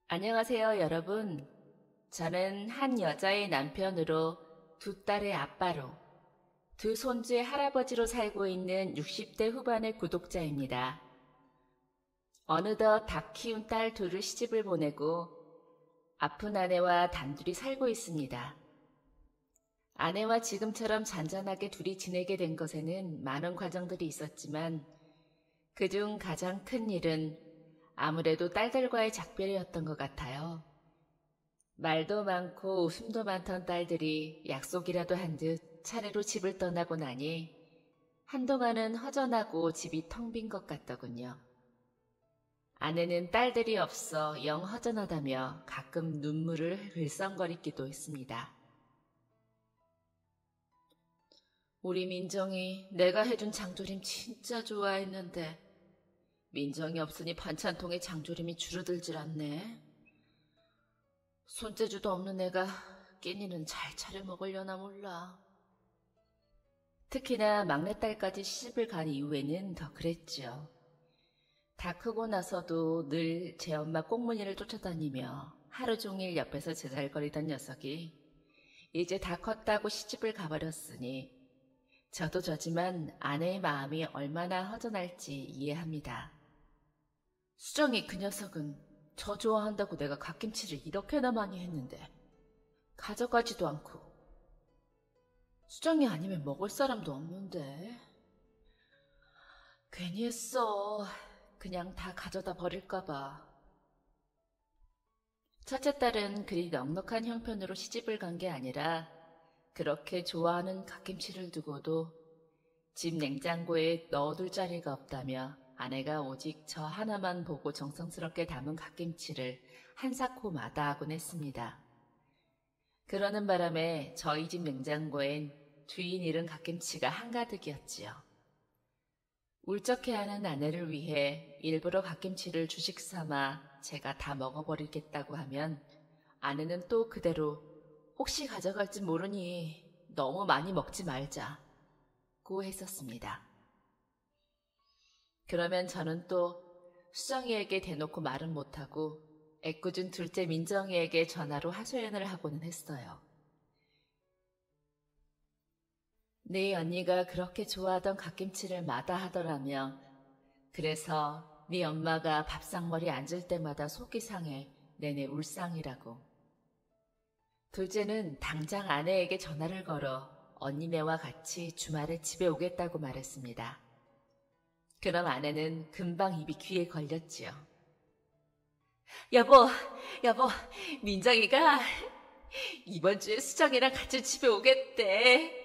안녕하세요, 여러분. 저는 한 여자의 남편으로 두 딸의 아빠로 두 손주의 할아버지로 살고 있는 60대 후반의 구독자입니다. 어느덧 닭 키운 딸 둘을 시집을 보내고 아픈 아내와 단둘이 살고 있습니다. 아내와 지금처럼 잔잔하게 둘이 지내게 된 것에는 많은 과정들이 있었지만 그중 가장 큰 일은 아무래도 딸들과의 작별이었던 것 같아요. 말도 많고 웃음도 많던 딸들이 약속이라도 한 듯 차례로 집을 떠나고 나니 한동안은 허전하고 집이 텅 빈 것 같더군요. 아내는 딸들이 없어 영 허전하다며 가끔 눈물을 글썽거리기도 했습니다. 우리 민정이 내가 해준 장조림 진짜 좋아했는데 민정이 없으니 반찬통에 장조림이 줄어들질 않네. 손재주도 없는 애가 끼니는 잘 차려 먹으려나 몰라. 특히나 막내딸까지 시집을 간 이후에는 더 그랬죠. 다 크고 나서도 늘 제 엄마 꽁무니를 쫓아다니며 하루 종일 옆에서 제잘거리던 녀석이 이제 다 컸다고 시집을 가버렸으니 저도 저지만 아내의 마음이 얼마나 허전할지 이해합니다. 수정이 그 녀석은 저 좋아한다고 내가 갓김치를 이렇게나 많이 했는데 가져가지도 않고 수정이 아니면 먹을 사람도 없는데 괜히 했어. 그냥 다 가져다 버릴까봐. 첫째 딸은 그리 넉넉한 형편으로 시집을 간 게 아니라 그렇게 좋아하는 갓김치를 두고도 집 냉장고에 넣어둘 자리가 없다며 아내가 오직 저 하나만 보고 정성스럽게 담은 갓김치를 한 사코 마다하곤 했습니다. 그러는 바람에 저희 집 냉장고엔 주인 잃은 갓김치가 한가득이었지요. 울적해하는 아내를 위해 일부러 갓김치를 주식 삼아 제가 다 먹어버리겠다고 하면 아내는 또 그대로 혹시 가져갈지 모르니 너무 많이 먹지 말자고 했었습니다. 그러면 저는 또 수정이에게 대놓고 말은 못하고 애꿎은 둘째 민정이에게 전화로 하소연을 하고는 했어요. 네 언니가 그렇게 좋아하던 갓김치를 마다하더라며. 그래서 네 엄마가 밥상머리 앉을 때마다 속이 상해 내내 울상이라고. 둘째는 당장 아내에게 전화를 걸어 언니네와 같이 주말에 집에 오겠다고 말했습니다. 그럼 아내는 금방 입이 귀에 걸렸지요. 여보, 민정이가 이번 주에 수정이랑 같이 집에 오겠대.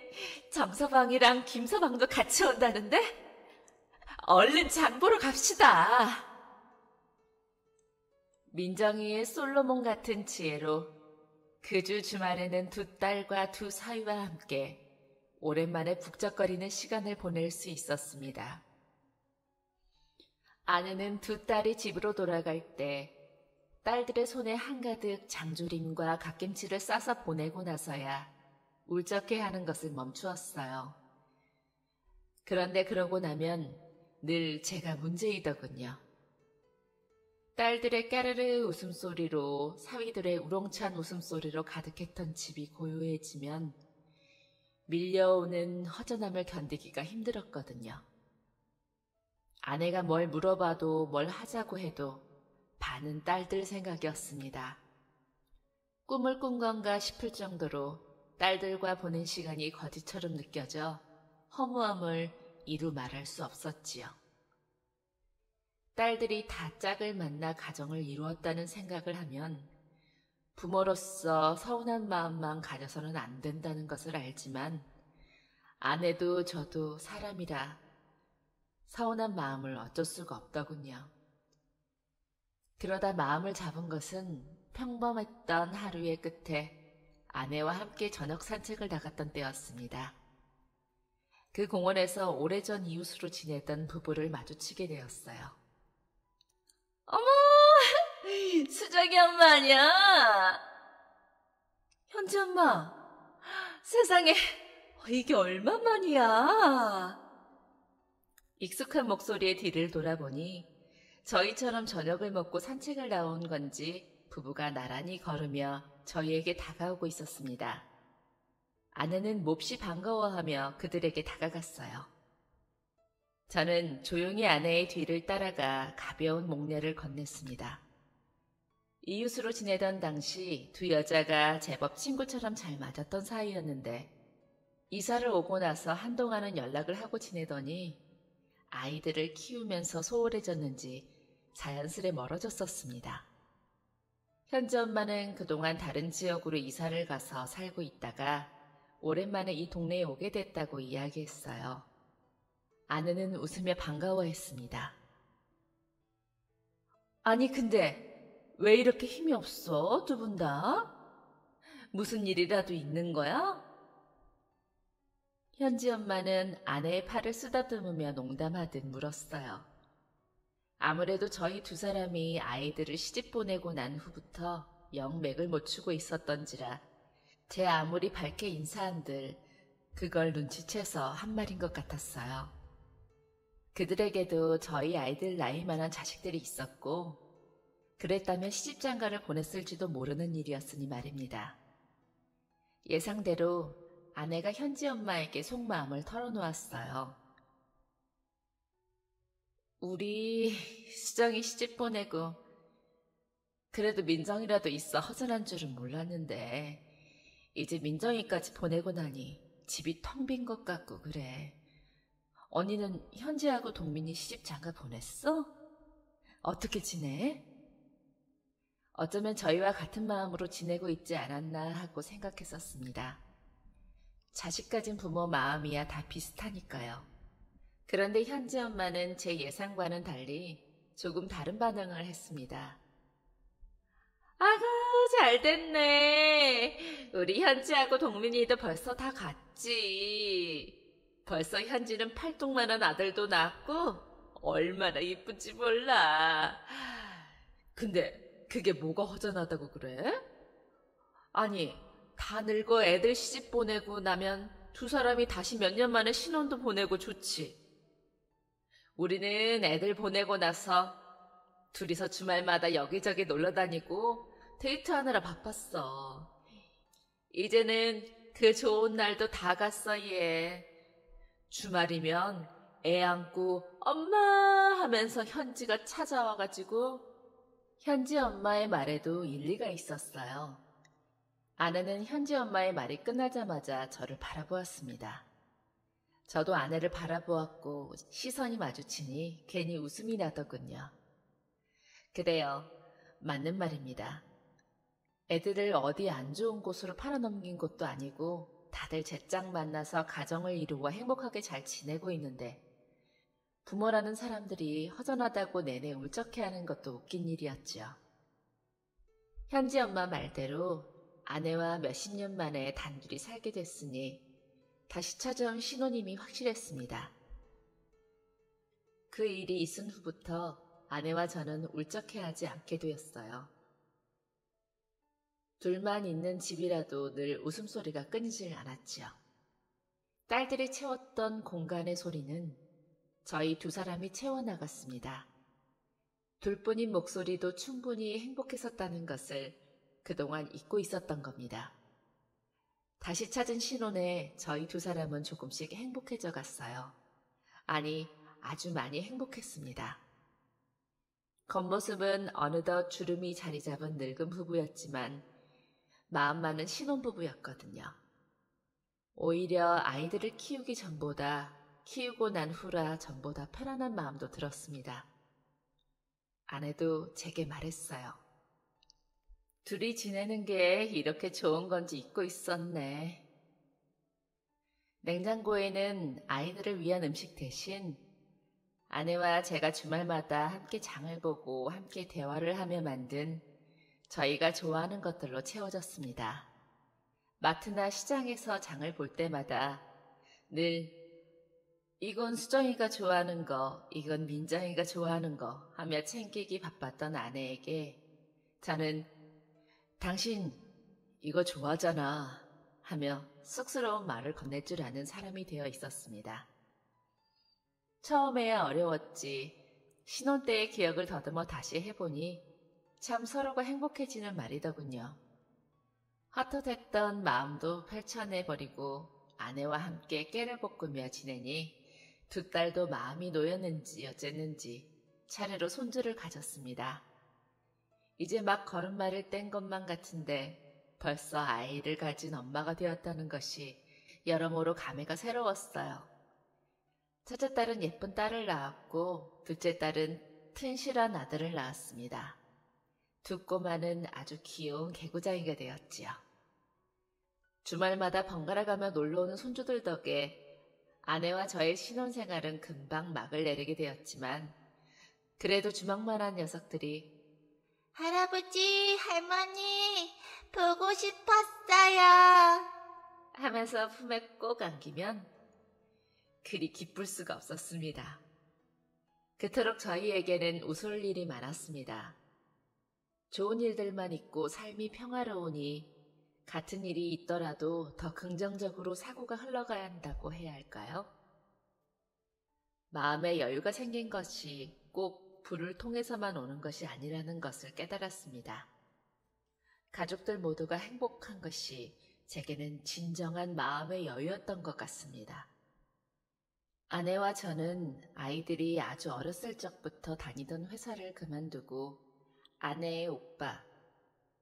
정서방이랑 김서방도 같이 온다는데? 얼른 장 보러 갑시다. 민정이의 솔로몬 같은 지혜로 그 주 주말에는 두 딸과 두 사위와 함께 오랜만에 북적거리는 시간을 보낼 수 있었습니다. 아내는 두 딸이 집으로 돌아갈 때 딸들의 손에 한가득 장조림과 갓김치를 싸서 보내고 나서야 울적해하는 것을 멈추었어요. 그런데 그러고 나면 늘 제가 문제이더군요. 딸들의 까르르 웃음소리로 사위들의 우렁찬 웃음소리로 가득했던 집이 고요해지면 밀려오는 허전함을 견디기가 힘들었거든요. 아내가 뭘 물어봐도 뭘 하자고 해도 반은 딸들 생각이었습니다. 꿈을 꾼 건가 싶을 정도로 딸들과 보낸 시간이 거짓처럼 느껴져 허무함을 이루 말할 수 없었지요. 딸들이 다 짝을 만나 가정을 이루었다는 생각을 하면 부모로서 서운한 마음만 가져서는 안 된다는 것을 알지만 아내도 저도 사람이라 서운한 마음을 어쩔 수가 없더군요. 그러다 마음을 잡은 것은 평범했던 하루의 끝에 아내와 함께 저녁 산책을 나갔던 때였습니다. 그 공원에서 오래전 이웃으로 지내던 부부를 마주치게 되었어요. 어머! 수정이 엄마 아니야? 현지 엄마! 세상에 이게 얼마만이야? 익숙한 목소리에 뒤를 돌아보니 저희처럼 저녁을 먹고 산책을 나온 건지 부부가 나란히 걸으며 저희에게 다가오고 있었습니다. 아내는 몹시 반가워하며 그들에게 다가갔어요. 저는 조용히 아내의 뒤를 따라가 가벼운 목례를 건넸습니다. 이웃으로 지내던 당시 두 여자가 제법 친구처럼 잘 맞았던 사이였는데 이사를 오고 나서 한동안은 연락을 하고 지내더니 아이들을 키우면서 소홀해졌는지 자연스레 멀어졌었습니다. 현지 엄마는 그동안 다른 지역으로 이사를 가서 살고 있다가 오랜만에 이 동네에 오게 됐다고 이야기했어요. 아내는 웃으며 반가워했습니다. 아니 근데 왜 이렇게 힘이 없어, 두 분 다? 무슨 일이라도 있는 거야? 현지 엄마는 아내의 팔을 쓰다듬으며 농담하듯 물었어요. 아무래도 저희 두 사람이 아이들을 시집 보내고 난 후부터 영 맥을 못 추고 있었던지라 제 아무리 밝게 인사한들 그걸 눈치채서 한 말인 것 같았어요. 그들에게도 저희 아이들 나이만한 자식들이 있었고 그랬다면 시집장가를 보냈을지도 모르는 일이었으니 말입니다. 예상대로 아내가 현지 엄마에게 속마음을 털어놓았어요. 우리 수정이 시집 보내고 그래도 민정이라도 있어 허전한 줄은 몰랐는데 이제 민정이까지 보내고 나니 집이 텅 빈 것 같고 그래. 언니는 현지하고 동민이 시집 장가 보냈어? 어떻게 지내? 어쩌면 저희와 같은 마음으로 지내고 있지 않았나 하고 생각했었습니다. 자식 가진 부모 마음이야 다 비슷하니까요. 그런데 현지 엄마는 제 예상과는 달리 조금 다른 반응을 했습니다. 아가 잘 됐네. 우리 현지하고 동민이도 벌써 다 갔지. 벌써 현지는 팔뚝만한 아들도 낳았고 얼마나 이쁜지 몰라. 근데 그게 뭐가 허전하다고 그래? 아니 다 늙어 애들 시집 보내고 나면 두 사람이 다시 몇 년 만에 신혼도 보내고 좋지. 우리는 애들 보내고 나서 둘이서 주말마다 여기저기 놀러 다니고 데이트하느라 바빴어. 이제는 그 좋은 날도 다 갔어 얘. 주말이면 애 안고 엄마 하면서 현지가 찾아와가지고 현지 엄마의 말에도 일리가 있었어요. 아내는 현지 엄마의 말이 끝나자마자 저를 바라보았습니다. 저도 아내를 바라보았고 시선이 마주치니 괜히 웃음이 나더군요. 그래요. 맞는 말입니다. 애들을 어디 안 좋은 곳으로 팔아넘긴 것도 아니고 다들 제 짝 만나서 가정을 이루고 행복하게 잘 지내고 있는데 부모라는 사람들이 허전하다고 내내 울적해하는 것도 웃긴 일이었죠. 현지 엄마 말대로 아내와 몇십 년 만에 단둘이 살게 됐으니 다시 찾아온 신혼임이 확실했습니다. 그 일이 있은 후부터 아내와 저는 울적해하지 않게 되었어요. 둘만 있는 집이라도 늘 웃음소리가 끊이질 않았지요. 딸들이 채웠던 공간의 소리는 저희 두 사람이 채워나갔습니다. 둘뿐인 목소리도 충분히 행복했었다는 것을 그동안 잊고 있었던 겁니다. 다시 찾은 신혼에 저희 두 사람은 조금씩 행복해져 갔어요. 아니, 아주 많이 행복했습니다. 겉모습은 어느덧 주름이 자리 잡은 늙은 부부였지만 마음만은 신혼부부였거든요. 오히려 아이들을 키우기 전보다 키우고 난 후라 전보다 편안한 마음도 들었습니다. 아내도 제게 말했어요. 둘이 지내는 게 이렇게 좋은 건지 잊고 있었네. 냉장고에는 아이들을 위한 음식 대신 아내와 제가 주말마다 함께 장을 보고 함께 대화를 하며 만든 저희가 좋아하는 것들로 채워졌습니다. 마트나 시장에서 장을 볼 때마다 늘 이건 수정이가 좋아하는 거, 이건 민정이가 좋아하는 거 하며 챙기기 바빴던 아내에게 저는 당신 이거 좋아하잖아 하며 쑥스러운 말을 건넬 줄 아는 사람이 되어 있었습니다. 처음에야 어려웠지 신혼 때의 기억을 더듬어 다시 해보니 참 서로가 행복해지는 말이더군요. 헛헛했던 마음도 펼쳐내버리고 아내와 함께 깨를 볶으며 지내니 두 딸도 마음이 놓였는지 어쨌는지 차례로 손주를 가졌습니다. 이제 막 걸음마를 뗀 것만 같은데 벌써 아이를 가진 엄마가 되었다는 것이 여러모로 감회가 새로웠어요. 첫째 딸은 예쁜 딸을 낳았고 둘째 딸은 튼실한 아들을 낳았습니다. 두 꼬마는 아주 귀여운 개구장이가 되었지요. 주말마다 번갈아가며 놀러오는 손주들 덕에 아내와 저의 신혼생활은 금방 막을 내리게 되었지만 그래도 주먹만한 녀석들이 할아버지, 할머니, 보고 싶었어요. 하면서 품에 꼭 안기면 그리 기쁠 수가 없었습니다. 그토록 저희에게는 웃을 일이 많았습니다. 좋은 일들만 있고 삶이 평화로우니 같은 일이 있더라도 더 긍정적으로 사고가 흘러가야 한다고 해야 할까요? 마음에 여유가 생긴 것이 꼭 불을 통해서만 오는 것이 아니라는 것을 깨달았습니다. 가족들 모두가 행복한 것이 제게는 진정한 마음의 여유였던 것 같습니다. 아내와 저는 아이들이 아주 어렸을 적부터 다니던 회사를 그만두고 아내의 오빠,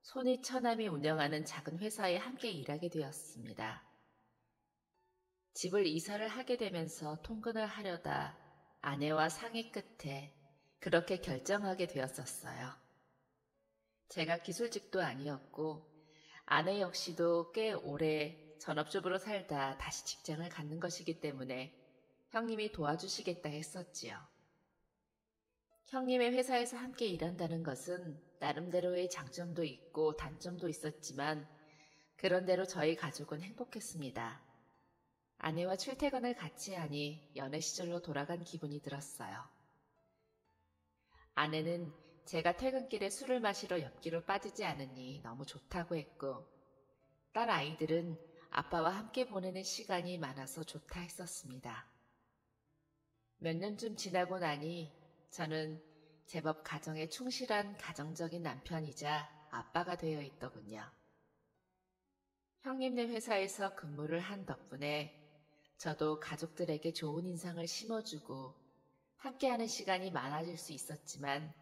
손이 처남이 운영하는 작은 회사에 함께 일하게 되었습니다. 집을 이사를 하게 되면서 통근을 하려다 아내와 상의 끝에 그렇게 결정하게 되었었어요. 제가 기술직도 아니었고 아내 역시도 꽤 오래 전업주부로 살다 다시 직장을 갖는 것이기 때문에 형님이 도와주시겠다 했었지요. 형님의 회사에서 함께 일한다는 것은 나름대로의 장점도 있고 단점도 있었지만 그런대로 저희 가족은 행복했습니다. 아내와 출퇴근을 같이 하니 연애 시절로 돌아간 기분이 들었어요. 아내는 제가 퇴근길에 술을 마시러 옆길로 빠지지 않으니 너무 좋다고 했고 딸 아이들은 아빠와 함께 보내는 시간이 많아서 좋다 했었습니다. 몇 년쯤 지나고 나니 저는 제법 가정에 충실한 가정적인 남편이자 아빠가 되어 있더군요. 형님네 회사에서 근무를 한 덕분에 저도 가족들에게 좋은 인상을 심어주고 함께하는 시간이 많아질 수 있었지만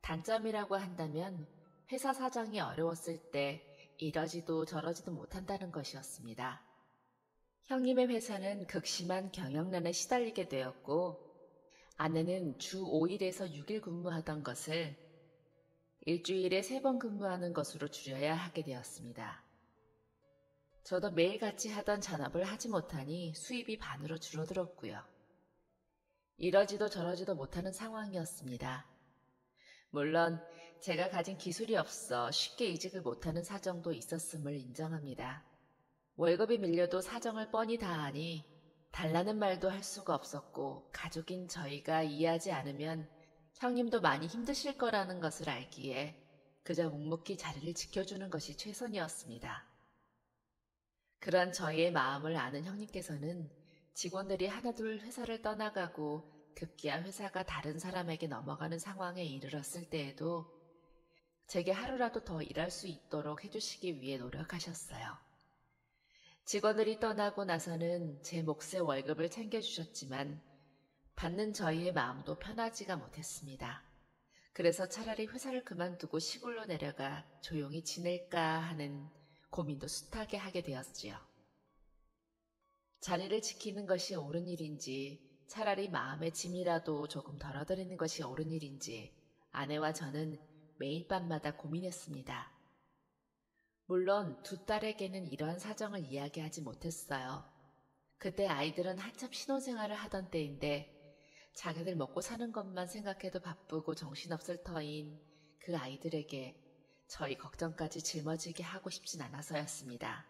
단점이라고 한다면 회사 사정이 어려웠을 때 이러지도 저러지도 못한다는 것이었습니다. 형님의 회사는 극심한 경영난에 시달리게 되었고 아내는 주 5일에서 6일 근무하던 것을 일주일에 3번 근무하는 것으로 줄여야 하게 되었습니다. 저도 매일같이 하던 잔업을 하지 못하니 수입이 반으로 줄어들었고요. 이러지도 저러지도 못하는 상황이었습니다. 물론 제가 가진 기술이 없어 쉽게 이직을 못하는 사정도 있었음을 인정합니다. 월급이 밀려도 사정을 뻔히 다하니 달라는 말도 할 수가 없었고 가족인 저희가 이해하지 않으면 형님도 많이 힘드실 거라는 것을 알기에 그저 묵묵히 자리를 지켜주는 것이 최선이었습니다. 그런 저희의 마음을 아는 형님께서는 직원들이 하나둘 회사를 떠나가고 급기야 회사가 다른 사람에게 넘어가는 상황에 이르렀을 때에도 제게 하루라도 더 일할 수 있도록 해주시기 위해 노력하셨어요. 직원들이 떠나고 나서는 제 몫의 월급을 챙겨주셨지만 받는 저희의 마음도 편하지가 못했습니다. 그래서 차라리 회사를 그만두고 시골로 내려가 조용히 지낼까 하는 고민도 숱하게 하게 되었지요. 자리를 지키는 것이 옳은 일인지 차라리 마음의 짐이라도 조금 덜어드리는 것이 옳은 일인지 아내와 저는 매일 밤마다 고민했습니다. 물론 두 딸에게는 이러한 사정을 이야기하지 못했어요. 그때 아이들은 한참 신혼생활을 하던 때인데 자기들 먹고 사는 것만 생각해도 바쁘고 정신없을 터인 그 아이들에게 저희 걱정까지 짊어지게 하고 싶진 않아서였습니다.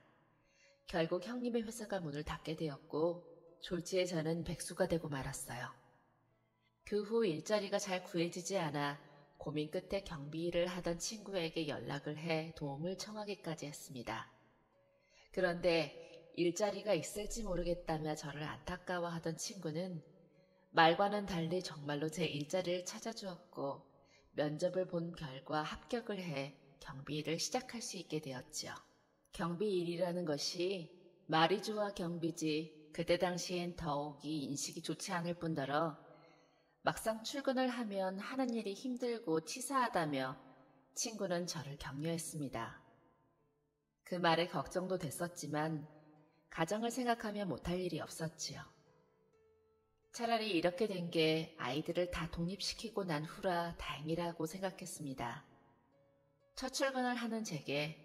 결국 형님의 회사가 문을 닫게 되었고 졸지에 저는 백수가 되고 말았어요. 그 후 일자리가 잘 구해지지 않아 고민 끝에 경비 일을 하던 친구에게 연락을 해 도움을 청하기까지 했습니다. 그런데 일자리가 있을지 모르겠다며 저를 안타까워하던 친구는 말과는 달리 정말로 제 일자리를 찾아주었고 면접을 본 결과 합격을 해 경비 일을 시작할 수 있게 되었지요. 경비 일이라는 것이 말이 좋아 경비지 그때 당시엔 더욱이 인식이 좋지 않을 뿐더러 막상 출근을 하면 하는 일이 힘들고 치사하다며 친구는 저를 격려했습니다. 그 말에 걱정도 됐었지만 가정을 생각하며 못할 일이 없었지요. 차라리 이렇게 된 게 아이들을 다 독립시키고 난 후라 다행이라고 생각했습니다. 첫 출근을 하는 제게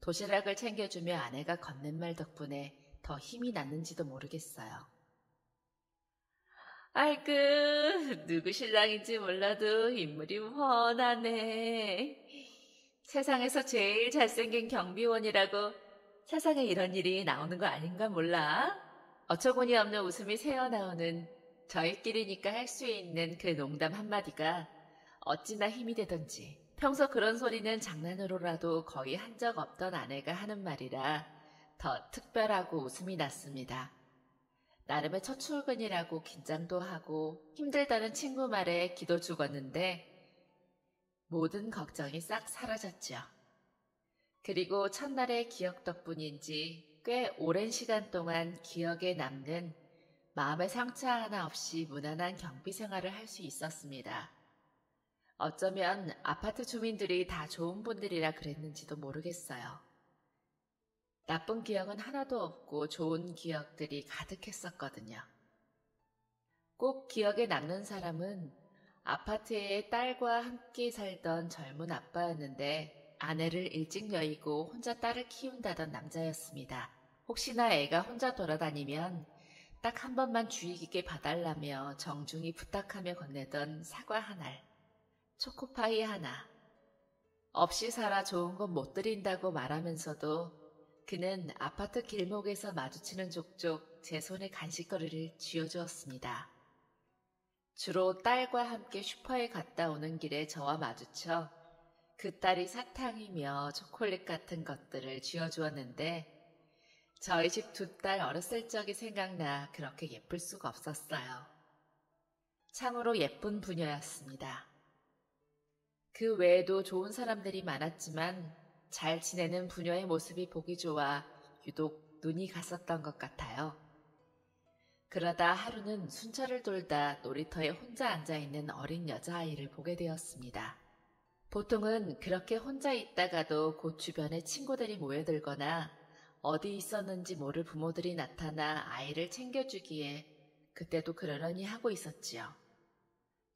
도시락을 챙겨주며 아내가 건넨 말 덕분에 더 힘이 났는지도 모르겠어요. 아이고, 누구 신랑인지 몰라도 인물이 훤하네. 세상에서 제일 잘생긴 경비원이라고 세상에 이런 일이 나오는 거 아닌가 몰라? 어처구니 없는 웃음이 새어나오는 저희끼리니까 할 수 있는 그 농담 한마디가 어찌나 힘이 되던지 평소 그런 소리는 장난으로라도 거의 한 적 없던 아내가 하는 말이라 더 특별하고 웃음이 났습니다. 나름의 첫 출근이라고 긴장도 하고 힘들다는 친구 말에 기도 죽었는데 모든 걱정이 싹 사라졌죠. 그리고 첫날의 기억 덕분인지 꽤 오랜 시간 동안 기억에 남는 마음의 상처 하나 없이 무난한 경비 생활을 할 수 있었습니다. 어쩌면 아파트 주민들이 다 좋은 분들이라 그랬는지도 모르겠어요. 나쁜 기억은 하나도 없고 좋은 기억들이 가득했었거든요. 꼭 기억에 남는 사람은 아파트에 딸과 함께 살던 젊은 아빠였는데 아내를 일찍 여의고 혼자 딸을 키운다던 남자였습니다. 혹시나 애가 혼자 돌아다니면 딱 한 번만 주의 깊게 봐달라며 정중히 부탁하며 건네던 사과 한 알, 초코파이 하나. 없이 살아 좋은 건 못 드린다고 말하면서도 그는 아파트 길목에서 마주치는 족족 제 손에 간식거리를 쥐어주었습니다. 주로 딸과 함께 슈퍼에 갔다 오는 길에 저와 마주쳐 그 딸이 사탕이며 초콜릿 같은 것들을 쥐어주었는데 저희 집 두 딸 어렸을 적이 생각나 그렇게 예쁠 수가 없었어요. 참으로 예쁜 부녀였습니다. 그 외에도 좋은 사람들이 많았지만 잘 지내는 부녀의 모습이 보기 좋아 유독 눈이 갔었던 것 같아요. 그러다 하루는 순찰을 돌다 놀이터에 혼자 앉아있는 어린 여자아이를 보게 되었습니다. 보통은 그렇게 혼자 있다가도 곧 주변에 친구들이 모여들거나 어디 있었는지 모를 부모들이 나타나 아이를 챙겨주기에 그때도 그러려니 하고 있었지요.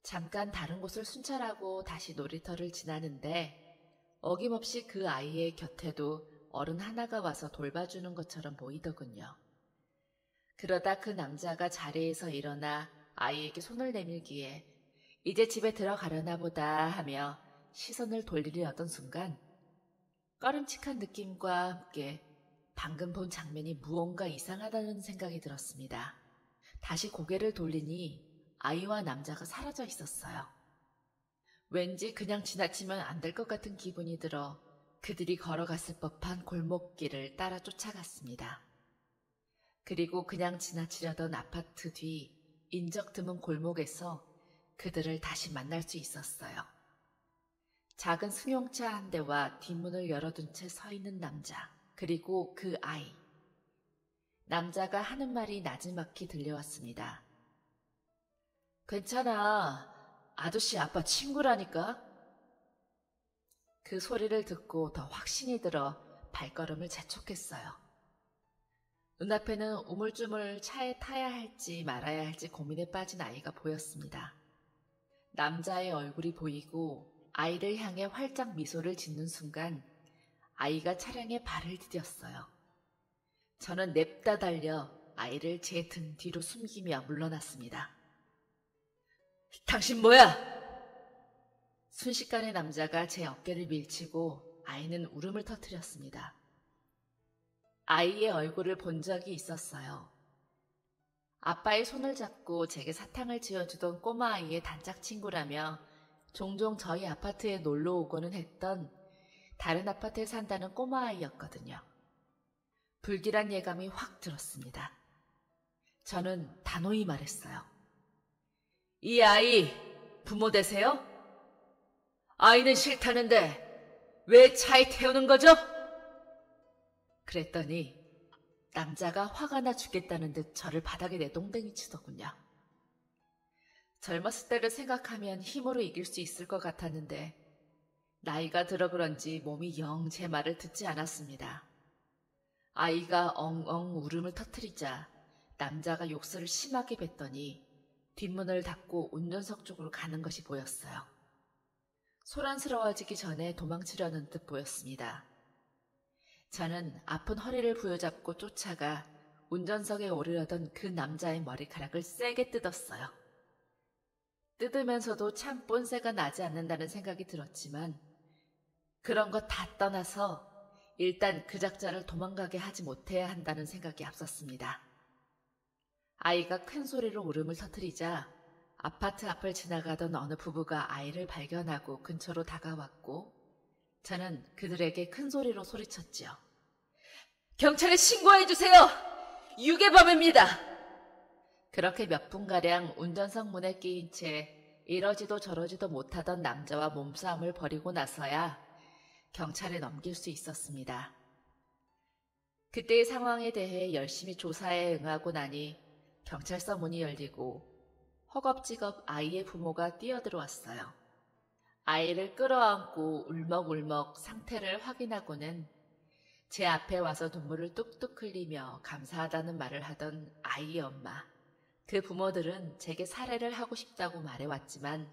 잠깐 다른 곳을 순찰하고 다시 놀이터를 지나는데 어김없이 그 아이의 곁에도 어른 하나가 와서 돌봐주는 것처럼 보이더군요. 그러다 그 남자가 자리에서 일어나 아이에게 손을 내밀기에 이제 집에 들어가려나 보다 하며 시선을 돌리려던 순간 꺼림칙한 느낌과 함께 방금 본 장면이 무언가 이상하다는 생각이 들었습니다. 다시 고개를 돌리니 아이와 남자가 사라져 있었어요. 왠지 그냥 지나치면 안 될 것 같은 기분이 들어 그들이 걸어갔을 법한 골목길을 따라 쫓아갔습니다. 그리고 그냥 지나치려던 아파트 뒤 인적 드문 골목에서 그들을 다시 만날 수 있었어요. 작은 승용차 한 대와 뒷문을 열어둔 채 서 있는 남자, 그리고 그 아이. 남자가 하는 말이 나지막히 들려왔습니다. 괜찮아. 아저씨 아빠 친구라니까. 그 소리를 듣고 더 확신이 들어 발걸음을 재촉했어요. 눈앞에는 우물쭈물 차에 타야 할지 말아야 할지 고민에 빠진 아이가 보였습니다. 남자의 얼굴이 보이고 아이를 향해 활짝 미소를 짓는 순간 아이가 차량에 발을 디뎠어요. 저는 냅다 달려 아이를 제 등 뒤로 숨기며 물러났습니다. 당신 뭐야? 순식간에 남자가 제 어깨를 밀치고 아이는 울음을 터뜨렸습니다. 아이의 얼굴을 본 적이 있었어요. 아빠의 손을 잡고 제게 사탕을 쥐어주던 꼬마 아이의 단짝 친구라며 종종 저희 아파트에 놀러 오고는 했던 다른 아파트에 산다는 꼬마 아이였거든요. 불길한 예감이 확 들었습니다. 저는 단호히 말했어요. 이 아이 부모 되세요? 아이는 싫다는데 왜 차에 태우는 거죠? 그랬더니 남자가 화가 나 죽겠다는 듯 저를 바닥에 내동댕이 치더군요. 젊었을 때를 생각하면 힘으로 이길 수 있을 것 같았는데 나이가 들어 그런지 몸이 영 제 말을 듣지 않았습니다. 아이가 엉엉 울음을 터뜨리자 남자가 욕설을 심하게 뱉더니 뒷문을 닫고 운전석 쪽으로 가는 것이 보였어요. 소란스러워지기 전에 도망치려는 듯 보였습니다. 저는 아픈 허리를 부여잡고 쫓아가 운전석에 오르려던 그 남자의 머리카락을 세게 뜯었어요. 뜯으면서도 참 뽐새가 나지 않는다는 생각이 들었지만 그런 거 다 떠나서 일단 그 작자를 도망가게 하지 못해야 한다는 생각이 앞섰습니다. 아이가 큰 소리로 울음을 터뜨리자 아파트 앞을 지나가던 어느 부부가 아이를 발견하고 근처로 다가왔고 저는 그들에게 큰 소리로 소리쳤지요. 경찰에 신고해주세요! 유괴범입니다! 그렇게 몇 분가량 운전석 문에 끼인 채 이러지도 저러지도 못하던 남자와 몸싸움을 벌이고 나서야 경찰에 넘길 수 있었습니다. 그때의 상황에 대해 열심히 조사에 응하고 나니 경찰서 문이 열리고 허겁지겁 아이의 부모가 뛰어들어왔어요. 아이를 끌어안고 울먹울먹 상태를 확인하고는 제 앞에 와서 눈물을 뚝뚝 흘리며 감사하다는 말을 하던 아이의 엄마, 그 부모들은 제게 살해를 하고 싶다고 말해왔지만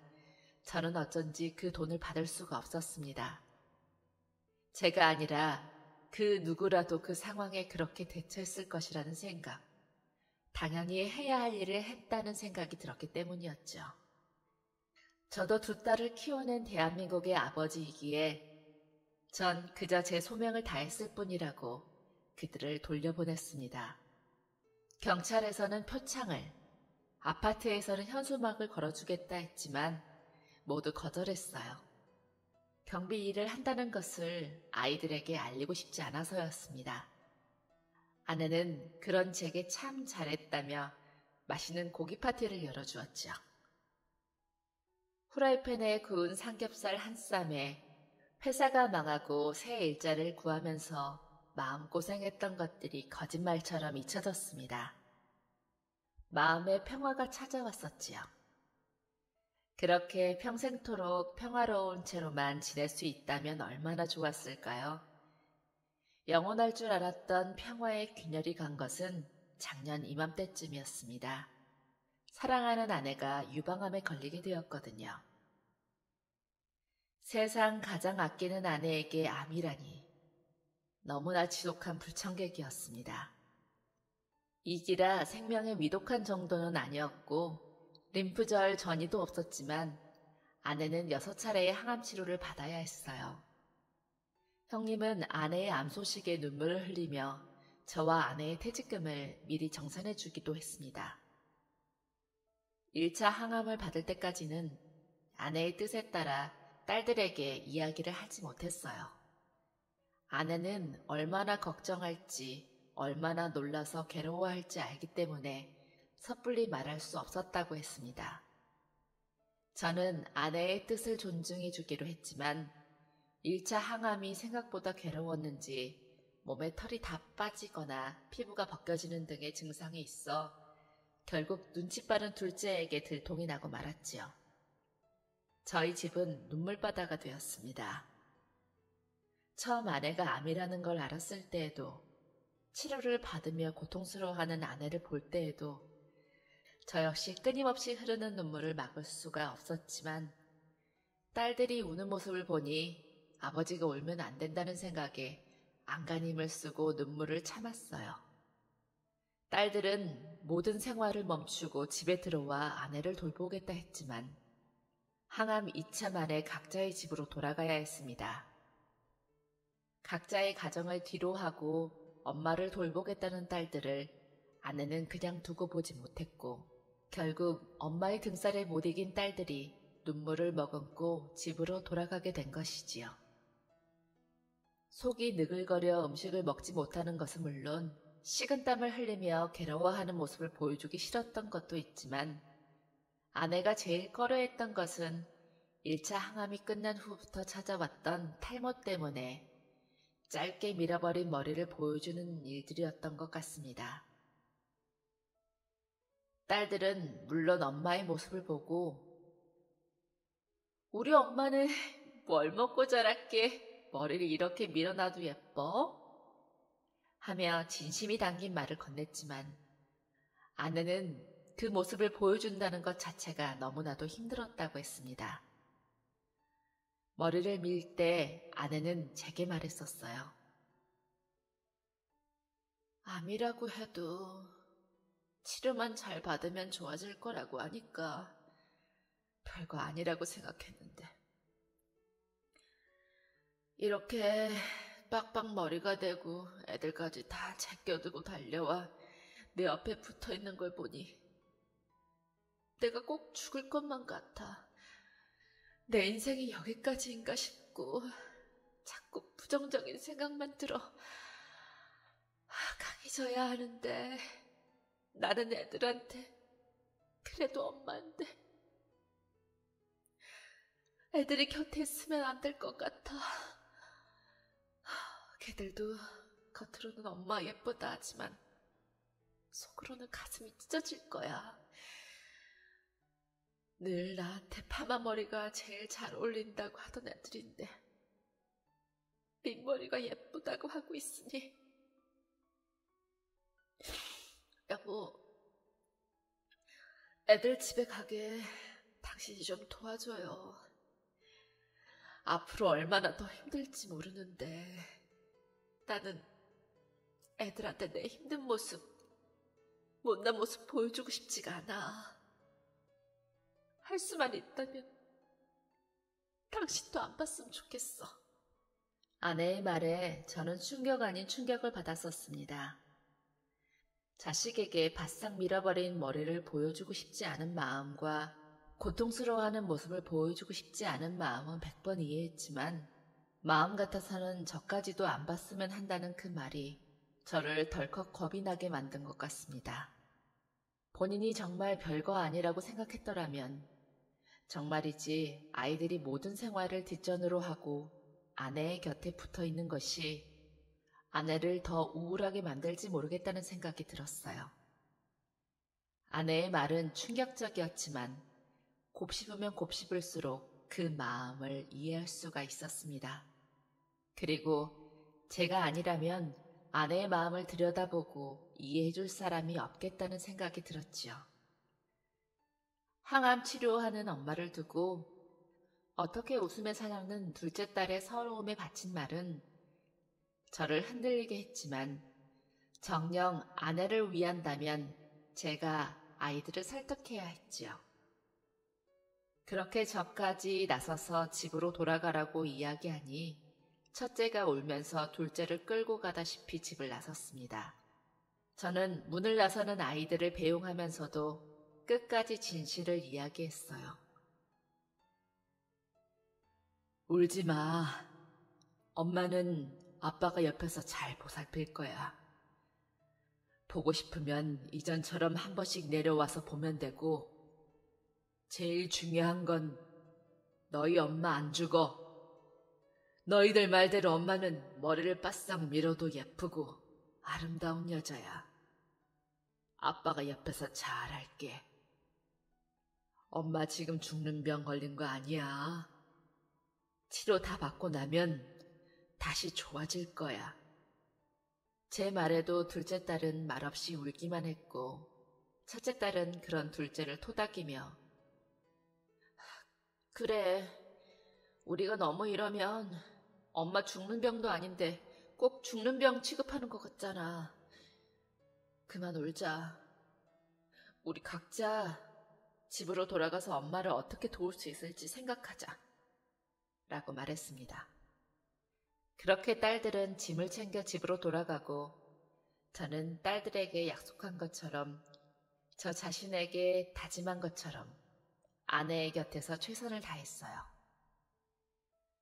저는 어쩐지 그 돈을 받을 수가 없었습니다. 제가 아니라 그 누구라도 그 상황에 그렇게 대처했을 것이라는 생각, 당연히 해야 할 일을 했다는 생각이 들었기 때문이었죠. 저도 두 딸을 키워낸 대한민국의 아버지이기에 전 그저 제 소명을 다했을 뿐이라고 그들을 돌려보냈습니다. 경찰에서는 표창을, 아파트에서는 현수막을 걸어주겠다 했지만 모두 거절했어요. 경비 일을 한다는 것을 아이들에게 알리고 싶지 않아서였습니다. 아내는 그런 제게 참 잘했다며 맛있는 고기 파티를 열어주었죠. 후라이팬에 구운 삼겹살 한 쌈에 회사가 망하고 새 일자를 구하면서 마음고생했던 것들이 거짓말처럼 잊혀졌습니다. 마음의 평화가 찾아왔었지요. 그렇게 평생토록 평화로운 채로만 지낼 수 있다면 얼마나 좋았을까요? 영원할 줄 알았던 평화의 균열이 간 것은 작년 이맘때쯤이었습니다. 사랑하는 아내가 유방암에 걸리게 되었거든요. 세상 가장 아끼는 아내에게 암이라니 너무나 지독한 불청객이었습니다. 이기라 생명의 위독한 정도는 아니었고 림프절 전이도 없었지만 아내는 6차례의 항암 치료를 받아야 했어요. 형님은 아내의 암 소식에 눈물을 흘리며 저와 아내의 퇴직금을 미리 정산해 주기도 했습니다. 1차 항암을 받을 때까지는 아내의 뜻에 따라 딸들에게 이야기를 하지 못했어요. 아내는 얼마나 걱정할지, 얼마나 놀라서 괴로워할지 알기 때문에 섣불리 말할 수 없었다고 했습니다. 저는 아내의 뜻을 존중해 주기로 했지만 1차 항암이 생각보다 괴로웠는지 몸에 털이 다 빠지거나 피부가 벗겨지는 등의 증상이 있어 결국 눈치 빠른 둘째에게 들통이 나고 말았지요. 저희 집은 눈물바다가 되었습니다. 처음 아내가 암이라는 걸 알았을 때에도 치료를 받으며 고통스러워하는 아내를 볼 때에도 저 역시 끊임없이 흐르는 눈물을 막을 수가 없었지만 딸들이 우는 모습을 보니 아버지가 울면 안 된다는 생각에 안간힘을 쓰고 눈물을 참았어요. 딸들은 모든 생활을 멈추고 집에 들어와 아내를 돌보겠다 했지만 항암 2차 만에 각자의 집으로 돌아가야 했습니다. 각자의 가정을 뒤로하고 엄마를 돌보겠다는 딸들을 아내는 그냥 두고 보지 못했고 결국 엄마의 등살에 못 이긴 딸들이 눈물을 머금고 집으로 돌아가게 된 것이지요. 속이 느글거려 음식을 먹지 못하는 것은 물론 식은땀을 흘리며 괴로워하는 모습을 보여주기 싫었던 것도 있지만 아내가 제일 꺼려했던 것은 1차 항암이 끝난 후부터 찾아왔던 탈모 때문에 짧게 밀어버린 머리를 보여주는 일들이었던 것 같습니다. 딸들은 물론 엄마의 모습을 보고 우리 엄마는 뭘 먹고 자랐게 머리를 이렇게 밀어놔도 예뻐? 하며 진심이 담긴 말을 건넸지만 아내는 그 모습을 보여준다는 것 자체가 너무나도 힘들었다고 했습니다. 머리를 밀 때 아내는 제게 말했었어요. 암이라고 해도 치료만 잘 받으면 좋아질 거라고 하니까 별거 아니라고 생각했는데 이렇게 빡빡 머리가 되고 애들까지 다 제껴두고 달려와 내 옆에 붙어있는 걸 보니 내가 꼭 죽을 것만 같아. 내 인생이 여기까지인가 싶고 자꾸 부정적인 생각만 들어. 강해져야 하는데 나는 애들한테 그래도 엄마인데 애들이 곁에 있으면 안 될 것 같아. 걔들도 겉으로는 엄마 예쁘다 하지만 속으로는 가슴이 찢어질 거야. 늘 나한테 파마머리가 제일 잘 어울린다고 하던 애들인데 민머리가 예쁘다고 하고 있으니 여보, 애들 집에 가게 당신이 좀 도와줘요. 앞으로 얼마나 더 힘들지 모르는데 나는 애들한테 내 힘든 모습, 못난 모습 보여주고 싶지가 않아. 할 수만 있다면 당신도 안 봤으면 좋겠어. 아내의 말에 저는 충격 아닌 충격을 받았었습니다. 자식에게 바싹 밀어버린 머리를 보여주고 싶지 않은 마음과 고통스러워하는 모습을 보여주고 싶지 않은 마음은 100번 이해했지만 마음 같아서는 저까지도 안 봤으면 한다는 그 말이 저를 덜컥 겁이 나게 만든 것 같습니다. 본인이 정말 별거 아니라고 생각했더라면 정말이지 아이들이 모든 생활을 뒷전으로 하고 아내의 곁에 붙어 있는 것이 아내를 더 우울하게 만들지 모르겠다는 생각이 들었어요. 아내의 말은 충격적이었지만 곱씹으면 곱씹을수록 그 마음을 이해할 수가 있었습니다. 그리고 제가 아니라면 아내의 마음을 들여다보고 이해해줄 사람이 없겠다는 생각이 들었지요. 항암 치료하는 엄마를 두고 어떻게 웃으며 사냐는 둘째 딸의 서러움에 바친 말은 저를 흔들리게 했지만 정녕 아내를 위한다면 제가 아이들을 설득해야 했지요. 그렇게 저까지 나서서 집으로 돌아가라고 이야기하니 첫째가 울면서 둘째를 끌고 가다시피 집을 나섰습니다. 저는 문을 나서는 아이들을 배웅하면서도 끝까지 진실을 이야기했어요. 울지 마. 엄마는 아빠가 옆에서 잘 보살필 거야. 보고 싶으면 이전처럼 한 번씩 내려와서 보면 되고 제일 중요한 건 너희 엄마 안 죽어. 너희들 말대로 엄마는 머리를 바싹 밀어도 예쁘고 아름다운 여자야. 아빠가 옆에서 잘할게. 엄마 지금 죽는 병 걸린 거 아니야. 치료 다 받고 나면 다시 좋아질 거야. 제 말에도 둘째 딸은 말없이 울기만 했고 첫째 딸은 그런 둘째를 토닥이며 그래, 우리가 너무 이러면 엄마 죽는 병도 아닌데 꼭 죽는 병 취급하는 것 같잖아. 그만 울자. 우리 각자 집으로 돌아가서 엄마를 어떻게 도울 수 있을지 생각하자. 라고 말했습니다. 그렇게 딸들은 짐을 챙겨 집으로 돌아가고 저는 딸들에게 약속한 것처럼 저 자신에게 다짐한 것처럼 아내의 곁에서 최선을 다했어요.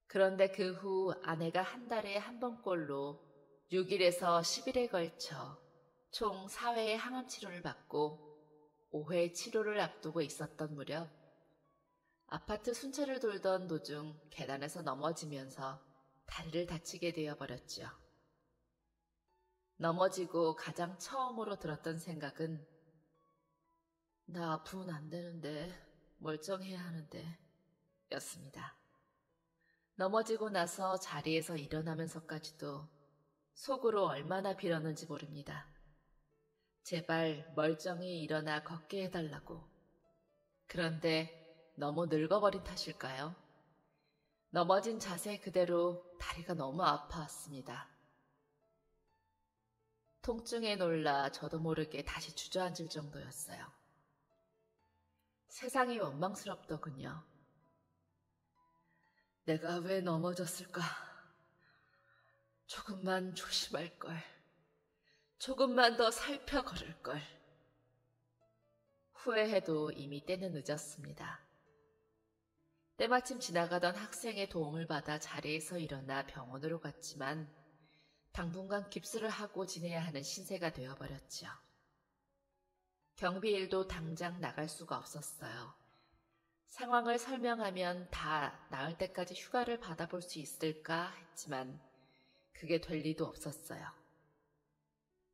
그런데 그 후 아내가 한 달에 한 번꼴로 6일에서 10일에 걸쳐 총 4회의 항암 치료를 받고 5회 치료를 앞두고 있었던 무렵 아파트 순찰을 돌던 도중 계단에서 넘어지면서 다리를 다치게 되어버렸죠. 넘어지고 가장 처음으로 들었던 생각은 나 아프면 안 되는데, 멀쩡해야 하는데 였습니다. 넘어지고 나서 자리에서 일어나면서까지도 속으로 얼마나 빌었는지 모릅니다. 제발 멀쩡히 일어나 걷게 해달라고. 그런데 너무 늙어버린 탓일까요? 넘어진 자세 그대로 다리가 너무 아파왔습니다. 통증에 놀라 저도 모르게 다시 주저앉을 정도였어요. 세상이 원망스럽더군요. 내가 왜 넘어졌을까? 조금만 조심할걸. 조금만 더 살펴 걸을걸. 후회해도 이미 때는 늦었습니다. 때마침 지나가던 학생의 도움을 받아 자리에서 일어나 병원으로 갔지만 당분간 깁스를 하고 지내야 하는 신세가 되어버렸죠. 경비일도 당장 나갈 수가 없었어요. 상황을 설명하면 다 나을 때까지 휴가를 받아볼 수 있을까 했지만 그게 될 리도 없었어요.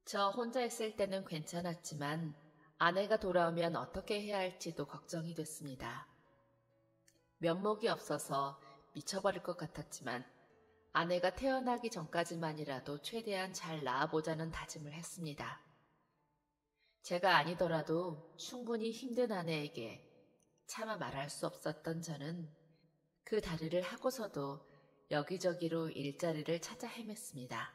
저 혼자 있을 때는 괜찮았지만 아내가 돌아오면 어떻게 해야 할지도 걱정이 됐습니다. 면목이 없어서 미쳐버릴 것 같았지만 아내가 태어나기 전까지만이라도 최대한 잘 낳아보자는 다짐을 했습니다. 제가 아니더라도 충분히 힘든 아내에게 차마 말할 수 없었던 저는 그 다리를 하고서도 여기저기로 일자리를 찾아 헤맸습니다.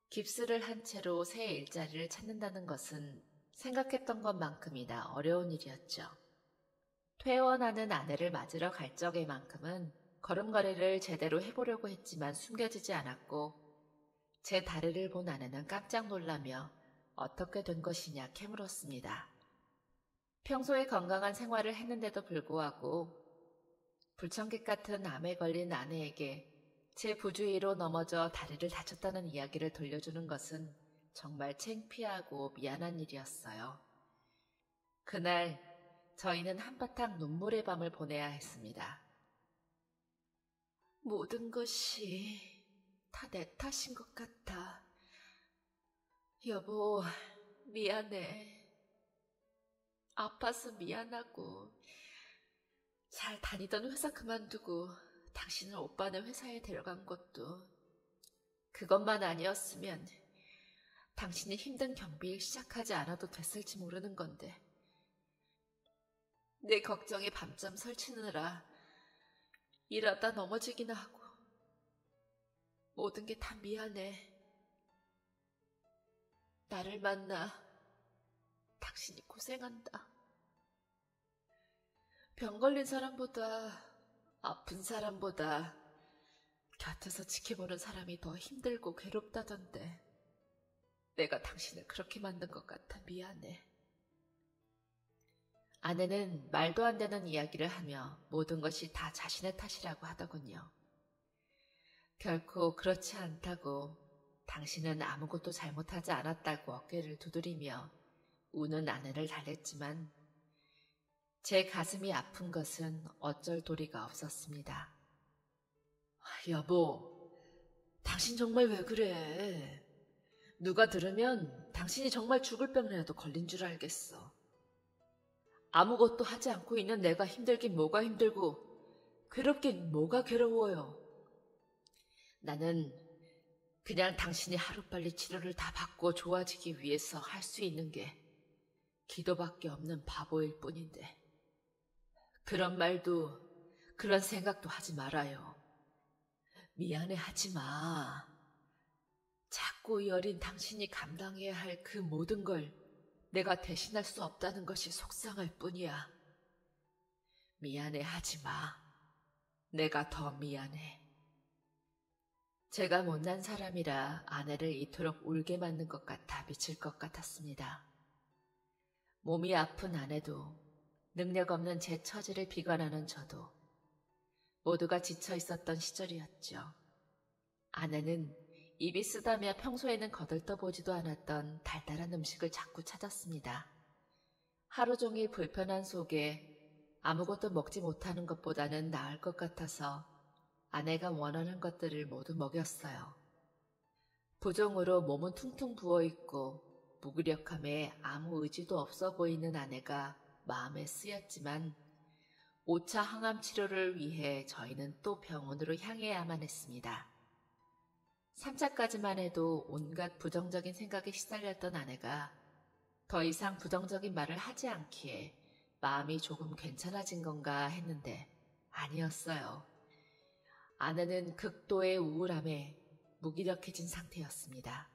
깁스를 한 채로 새 일자리를 찾는다는 것은 생각했던 것만큼이나 어려운 일이었죠. 퇴원하는 아내를 맞으러 갈 적에만큼은 걸음걸이를 제대로 해보려고 했지만 숨겨지지 않았고 제 다리를 본 아내는 깜짝 놀라며 어떻게 된 것이냐 캐물었습니다. 평소에 건강한 생활을 했는데도 불구하고 불청객 같은 암에 걸린 아내에게 제 부주의로 넘어져 다리를 다쳤다는 이야기를 돌려주는 것은 정말 창피하고 미안한 일이었어요. 그날 저희는 한바탕 눈물의 밤을 보내야 했습니다. 모든 것이 다 내 탓인 것 같아. 여보, 미안해. 아파서 미안하고 잘 다니던 회사 그만두고 당신을 오빠네 회사에 데려간 것도 그것만 아니었으면 당신이 힘든 경비일 시작하지 않아도 됐을지 모르는 건데 내 걱정에 밤잠 설치느라 일하다 넘어지기나 하고 모든 게 다 미안해. 나를 만나 당신이 고생한다. 병 걸린 사람보다 아픈 사람보다 곁에서 지켜보는 사람이 더 힘들고 괴롭다던데 내가 당신을 그렇게 만든 것 같아 미안해. 아내는 말도 안 되는 이야기를 하며 모든 것이 다 자신의 탓이라고 하더군요. 결코 그렇지 않다고 당신은 아무것도 잘못하지 않았다고 어깨를 두드리며 우는 아내를 달랬지만 제 가슴이 아픈 것은 어쩔 도리가 없었습니다. 여보, 당신 정말 왜 그래? 누가 들으면 당신이 정말 죽을 병이라도 걸린 줄 알겠어. 아무것도 하지 않고 있는 내가 힘들긴 뭐가 힘들고 괴롭긴 뭐가 괴로워요. 나는 그냥 당신이 하루빨리 치료를 다 받고 좋아지기 위해서 할 수 있는 게 기도밖에 없는 바보일 뿐인데 그런 말도 그런 생각도 하지 말아요. 미안해 하지 마. 작고 여린 당신이 감당해야 할 그 모든 걸 내가 대신할 수 없다는 것이 속상할 뿐이야. 미안해 하지 마. 내가 더 미안해. 제가 못난 사람이라 아내를 이토록 울게 만든 것 같아 미칠 것 같았습니다. 몸이 아픈 아내도 능력 없는 제 처지를 비관하는 저도 모두가 지쳐 있었던 시절이었죠. 아내는 입이 쓰다며 평소에는 거들떠보지도 않았던 달달한 음식을 자꾸 찾았습니다. 하루 종일 불편한 속에 아무것도 먹지 못하는 것보다는 나을 것 같아서 아내가 원하는 것들을 모두 먹였어요. 부종으로 몸은 퉁퉁 부어있고 무기력함에 아무 의지도 없어 보이는 아내가 마음에 쓰였지만 5차 항암 치료를 위해 저희는 또 병원으로 향해야만 했습니다. 3차까지만 해도 온갖 부정적인 생각에 시달렸던 아내가 더 이상 부정적인 말을 하지 않기에 마음이 조금 괜찮아진 건가 했는데 아니었어요. 아내는 극도의 우울함에 무기력해진 상태였습니다.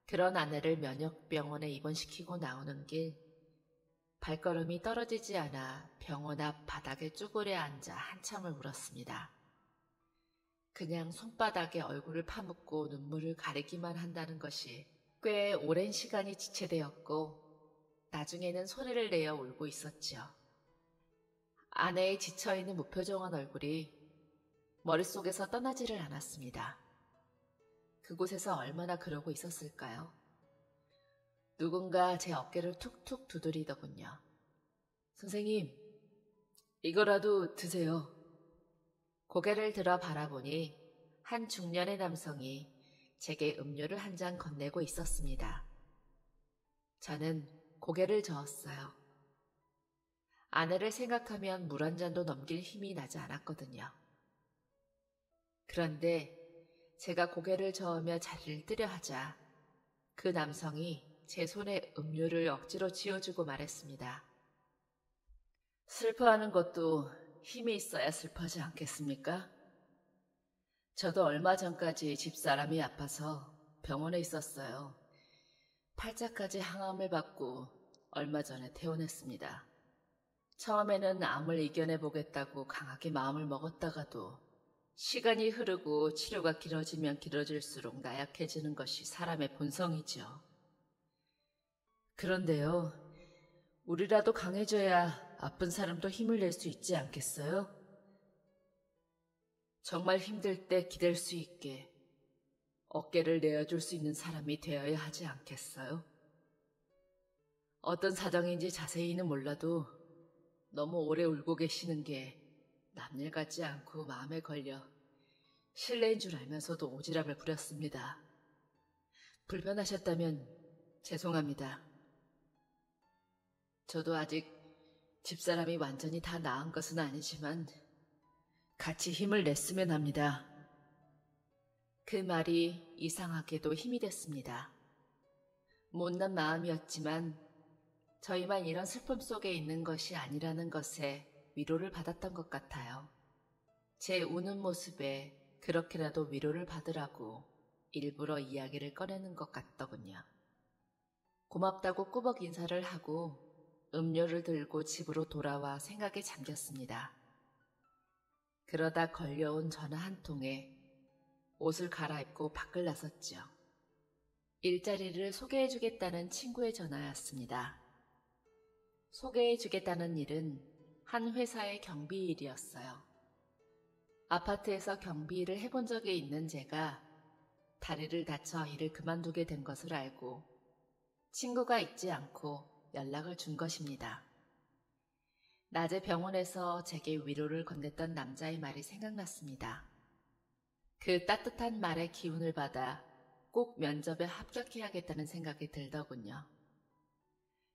그런 아내를 면역병원에 입원시키고 나오는 길, 발걸음이 떨어지지 않아 병원 앞 바닥에 쭈그려 앉아 한참을 울었습니다. 그냥 손바닥에 얼굴을 파묻고 눈물을 가리기만 한다는 것이 꽤 오랜 시간이 지체되었고 나중에는 소리를 내어 울고 있었지요. 아내의 지쳐있는 무표정한 얼굴이 머릿속에서 떠나지를 않았습니다. 그곳에서 얼마나 그러고 있었을까요? 누군가 제 어깨를 툭툭 두드리더군요. 선생님, 이거라도 드세요. 고개를 들어 바라보니 한 중년의 남성이 제게 음료를 한 잔 건네고 있었습니다. 저는 고개를 저었어요. 아내를 생각하면 물 한 잔도 넘길 힘이 나지 않았거든요. 그런데 제가 고개를 저으며 자리를 뜨려 하자 그 남성이 제 손에 음료를 억지로 쥐어주고 말했습니다. 슬퍼하는 것도 힘이 있어야 슬퍼하지 않겠습니까? 저도 얼마 전까지 집사람이 아파서 병원에 있었어요. 팔자까지 항암을 받고 얼마 전에 퇴원했습니다. 처음에는 암을 이겨내보겠다고 강하게 마음을 먹었다가도 시간이 흐르고 치료가 길어지면 길어질수록 나약해지는 것이 사람의 본성이죠. 그런데요, 우리라도 강해져야 아픈 사람도 힘을 낼 수 있지 않겠어요? 정말 힘들 때 기댈 수 있게 어깨를 내어줄 수 있는 사람이 되어야 하지 않겠어요? 어떤 사정인지 자세히는 몰라도 너무 오래 울고 계시는 게 남일 같지 않고 마음에 걸려 실례인 줄 알면서도 오지랖을 부렸습니다. 불편하셨다면 죄송합니다. 저도 아직 집사람이 완전히 다 나은 것은 아니지만 같이 힘을 냈으면 합니다. 그 말이 이상하게도 힘이 됐습니다. 못난 마음이었지만 저희만 이런 슬픔 속에 있는 것이 아니라는 것에 위로를 받았던 것 같아요. 제 우는 모습에 그렇게라도 위로를 받으라고 일부러 이야기를 꺼내는 것 같더군요. 고맙다고 꾸벅 인사를 하고 음료를 들고 집으로 돌아와 생각에 잠겼습니다. 그러다 걸려온 전화 한 통에 옷을 갈아입고 밖을 나섰죠. 일자리를 소개해주겠다는 친구의 전화였습니다. 소개해주겠다는 일은 한 회사의 경비 일이었어요. 아파트에서 경비 일을 해본 적이 있는 제가 다리를 다쳐 일을 그만두게 된 것을 알고 친구가 잊지 않고 연락을 준 것입니다. 낮에 병원에서 제게 위로를 건넸던 남자의 말이 생각났습니다. 그 따뜻한 말의 기운을 받아 꼭 면접에 합격해야겠다는 생각이 들더군요.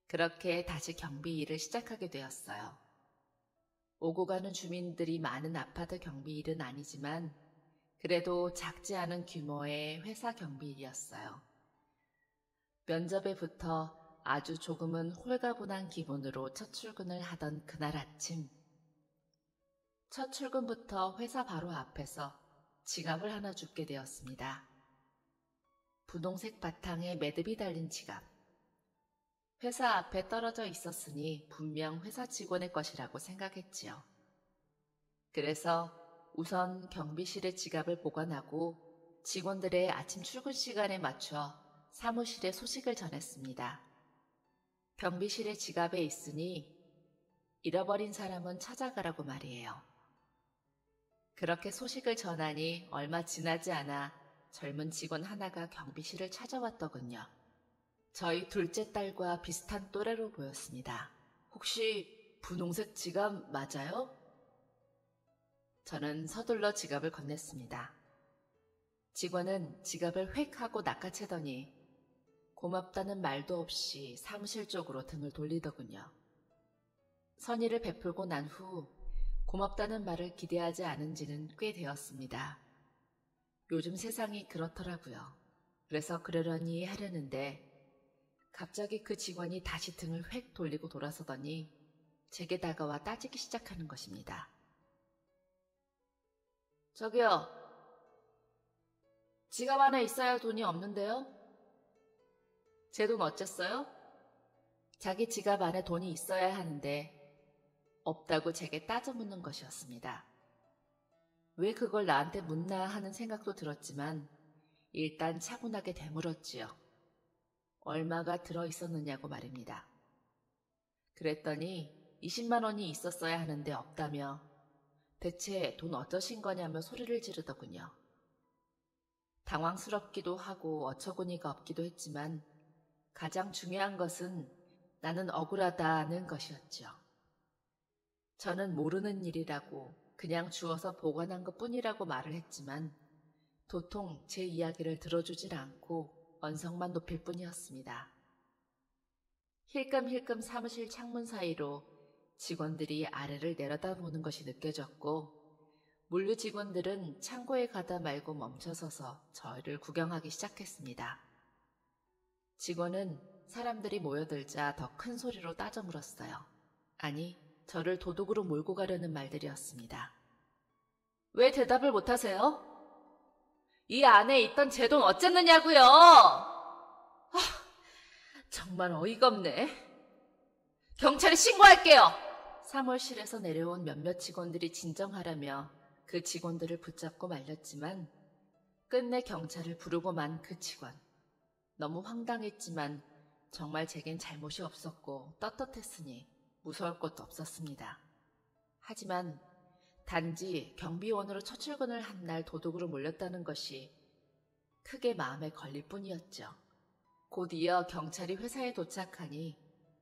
그렇게 다시 경비 일을 시작하게 되었어요. 오고 가는 주민들이 많은 아파트 경비 일은 아니지만 그래도 작지 않은 규모의 회사 경비 일이었어요. 면접에 붙어 아주 조금은 홀가분한 기분으로 첫 출근을 하던 그날 아침, 첫 출근부터 회사 바로 앞에서 지갑을 하나 줍게 되었습니다. 분홍색 바탕에 매듭이 달린 지갑. 회사 앞에 떨어져 있었으니 분명 회사 직원의 것이라고 생각했지요. 그래서 우선 경비실에 지갑을 보관하고 직원들의 아침 출근 시간에 맞춰 사무실에 소식을 전했습니다. 경비실에 지갑에 있으니 잃어버린 사람은 찾아가라고 말이에요. 그렇게 소식을 전하니 얼마 지나지 않아 젊은 직원 하나가 경비실을 찾아왔더군요. 저희 둘째 딸과 비슷한 또래로 보였습니다. 혹시 분홍색 지갑 맞아요? 저는 서둘러 지갑을 건넸습니다. 직원은 지갑을 획 하고 낚아채더니 고맙다는 말도 없이 사무실 쪽으로 등을 돌리더군요. 선의를 베풀고 난 후 고맙다는 말을 기대하지 않은 지는 꽤 되었습니다. 요즘 세상이 그렇더라고요. 그래서 그러려니 하려는데 갑자기 그 직원이 다시 등을 획 돌리고 돌아서더니 제게 다가와 따지기 시작하는 것입니다. 저기요, 지갑 안에 있어야 할 돈이 없는데요? 제 돈 어쨌어요? 자기 지갑 안에 돈이 있어야 하는데 없다고 제게 따져 묻는 것이었습니다. 왜 그걸 나한테 묻나 하는 생각도 들었지만 일단 차분하게 되물었지요. 얼마가 들어있었느냐고 말입니다. 그랬더니 20만 원이 있었어야 하는데 없다며 대체 돈 어쩌신 거냐며 소리를 지르더군요. 당황스럽기도 하고 어처구니가 없기도 했지만 가장 중요한 것은 나는 억울하다는 것이었죠. 저는 모르는 일이라고 그냥 주워서 보관한 것뿐이라고 말을 했지만 도통 제 이야기를 들어주질 않고 언성만 높일 뿐이었습니다. 힐끔힐끔 사무실 창문 사이로 직원들이 아래를 내려다보는 것이 느껴졌고 물류 직원들은 창고에 가다 말고 멈춰서서 저희를 구경하기 시작했습니다. 직원은 사람들이 모여들자 더 큰 소리로 따져 물었어요. 아니, 저를 도둑으로 몰고 가려는 말들이었습니다. 왜 대답을 못하세요? 이 안에 있던 제 돈 어쨌느냐고요? 정말 어이가 없네. 경찰에 신고할게요. 사무실에서 내려온 몇몇 직원들이 진정하라며 그 직원들을 붙잡고 말렸지만 끝내 경찰을 부르고만 그 직원. 너무 황당했지만 정말 제겐 잘못이 없었고 떳떳했으니 무서울 것도 없었습니다. 하지만 단지 경비원으로 첫 출근을 한 날 도둑으로 몰렸다는 것이 크게 마음에 걸릴 뿐이었죠. 곧 이어 경찰이 회사에 도착하니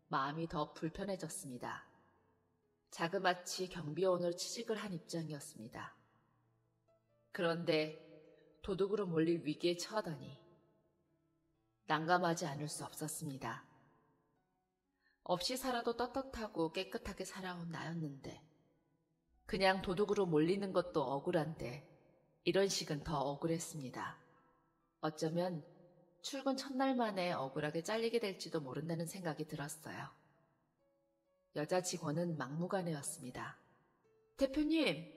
마음이 더 불편해졌습니다. 자그마치 경비원으로 취직을 한 입장이었습니다. 그런데 도둑으로 몰릴 위기에 처하다니 난감하지 않을 수 없었습니다. 없이 살아도 떳떳하고 깨끗하게 살아온 나였는데 그냥 도둑으로 몰리는 것도 억울한데 이런 식은 더 억울했습니다. 어쩌면 출근 첫날 만에 억울하게 잘리게 될지도 모른다는 생각이 들었어요. 여자 직원은 막무가내였습니다. 대표님!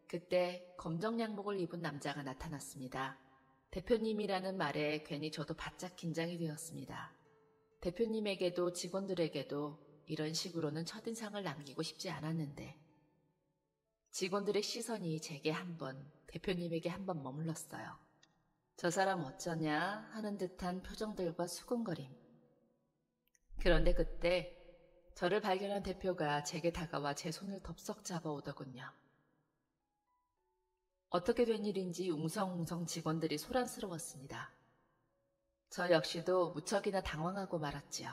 그때 검정 양복을 입은 남자가 나타났습니다. 대표님이라는 말에 괜히 저도 바짝 긴장이 되었습니다. 대표님에게도 직원들에게도 이런 식으로는 첫인상을 남기고 싶지 않았는데 직원들의 시선이 제게 한 번, 대표님에게 한 번 머물렀어요. 저 사람 어쩌냐 하는 듯한 표정들과 수군거림. 그런데 그때 저를 발견한 대표가 제게 다가와 제 손을 덥석 잡아오더군요. 어떻게 된 일인지 웅성웅성 직원들이 소란스러웠습니다. 저 역시도 무척이나 당황하고 말았지요.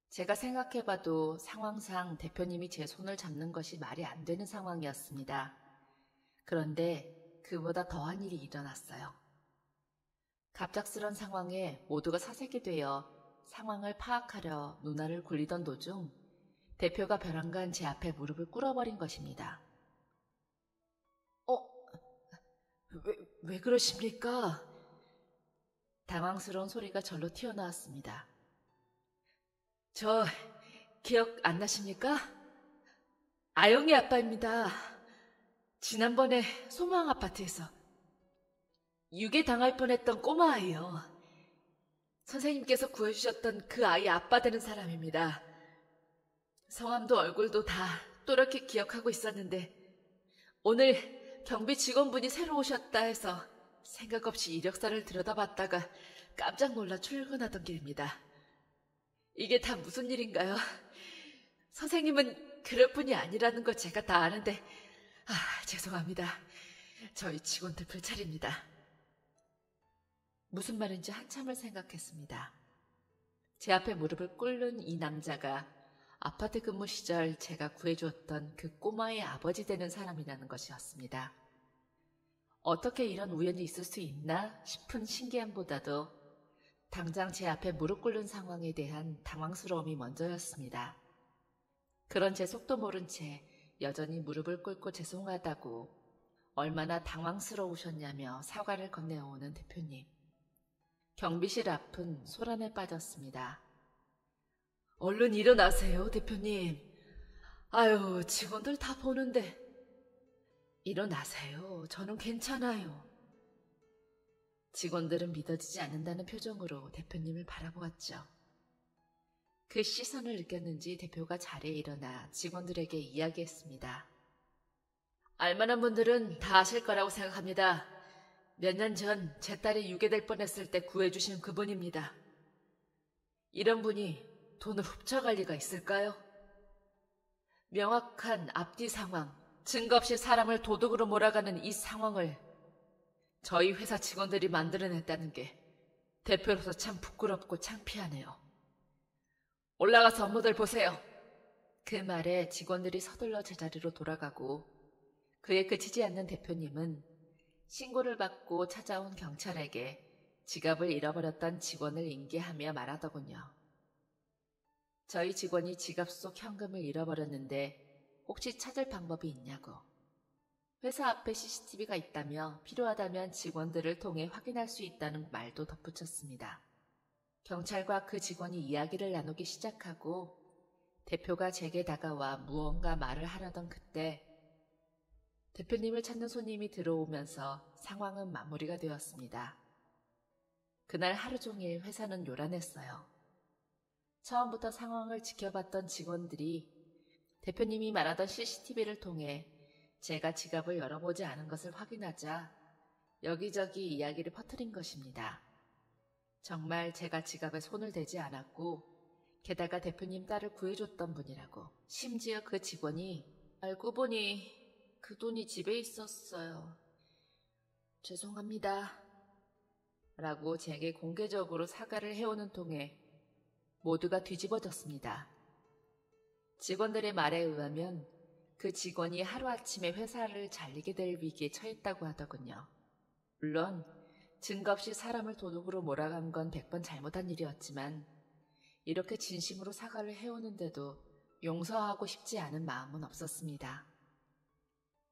제가 생각해봐도 상황상 대표님이 제 손을 잡는 것이 말이 안 되는 상황이었습니다. 그런데 그보다 더한 일이 일어났어요. 갑작스런 상황에 모두가 사색이 되어 상황을 파악하려 눈알을 굴리던 도중 대표가 벼랑간 제 앞에 무릎을 꿇어버린 것입니다. 왜 그러십니까? 당황스러운 소리가 절로 튀어나왔습니다. 저 기억 안 나십니까? 아영이 아빠입니다. 지난번에 소망 아파트에서 유괴 당할 뻔했던 꼬마 아이요. 선생님께서 구해주셨던 그 아이 아빠 되는 사람입니다. 성함도 얼굴도 다 또렷이 기억하고 있었는데 오늘 경비 직원분이 새로 오셨다 해서 생각 없이 이력서를 들여다봤다가 깜짝 놀라 출근하던 길입니다. 이게 다 무슨 일인가요? 선생님은 그럴 뿐이 아니라는 거 제가 다 아는데 죄송합니다. 저희 직원들 불찰입니다. 무슨 말인지 한참을 생각했습니다. 제 앞에 무릎을 꿇는 이 남자가 아파트 근무 시절 제가 구해주었던 그 꼬마의 아버지 되는 사람이라는 것이었습니다. 어떻게 이런 우연이 있을 수 있나 싶은 신기함보다도 당장 제 앞에 무릎 꿇는 상황에 대한 당황스러움이 먼저였습니다. 그런 제 속도 모른 채 여전히 무릎을 꿇고 죄송하다고 얼마나 당황스러우셨냐며 사과를 건네오는 대표님. 경비실 앞은 소란에 빠졌습니다. 얼른 일어나세요, 대표님. 아유, 직원들 다 보는데. 일어나세요. 저는 괜찮아요. 직원들은 믿어지지 않는다는 표정으로 대표님을 바라보았죠. 그 시선을 느꼈는지 대표가 자리에 일어나 직원들에게 이야기했습니다. 알만한 분들은 다 아실 거라고 생각합니다. 몇 년 전 제 딸이 유괴될 뻔했을 때 구해주신 그분입니다. 이런 분이 돈을 훔쳐갈 리가 있을까요? 명확한 앞뒤 상황, 증거 없이 사람을 도둑으로 몰아가는 이 상황을 저희 회사 직원들이 만들어냈다는 게 대표로서 참 부끄럽고 창피하네요. 올라가서 업무들 보세요. 그 말에 직원들이 서둘러 제자리로 돌아가고 그에 그치지 않는 대표님은 신고를 받고 찾아온 경찰에게 지갑을 잃어버렸던 직원을 인계하며 말하더군요. 저희 직원이 지갑 속 현금을 잃어버렸는데 혹시 찾을 방법이 있냐고. 회사 앞에 CCTV가 있다며 필요하다면 직원들을 통해 확인할 수 있다는 말도 덧붙였습니다. 경찰과 그 직원이 이야기를 나누기 시작하고 대표가 제게 다가와 무언가 말을 하려던 그때 대표님을 찾는 손님이 들어오면서 상황은 마무리가 되었습니다. 그날 하루 종일 회사는 요란했어요. 처음부터 상황을 지켜봤던 직원들이 대표님이 말하던 CCTV를 통해 제가 지갑을 열어보지 않은 것을 확인하자 여기저기 이야기를 퍼뜨린 것입니다. 정말 제가 지갑에 손을 대지 않았고 게다가 대표님 딸을 구해줬던 분이라고. 심지어 그 직원이 알고 보니 그 돈이 집에 있었어요. 죄송합니다. 라고 제게 공개적으로 사과를 해오는 통에 모두가 뒤집어졌습니다. 직원들의 말에 의하면 그 직원이 하루아침에 회사를 잘리게 될 위기에 처했다고 하더군요. 물론 증거 없이 사람을 도둑으로 몰아간 건 100번 잘못한 일이었지만 이렇게 진심으로 사과를 해오는데도 용서하고 싶지 않은 마음은 없었습니다.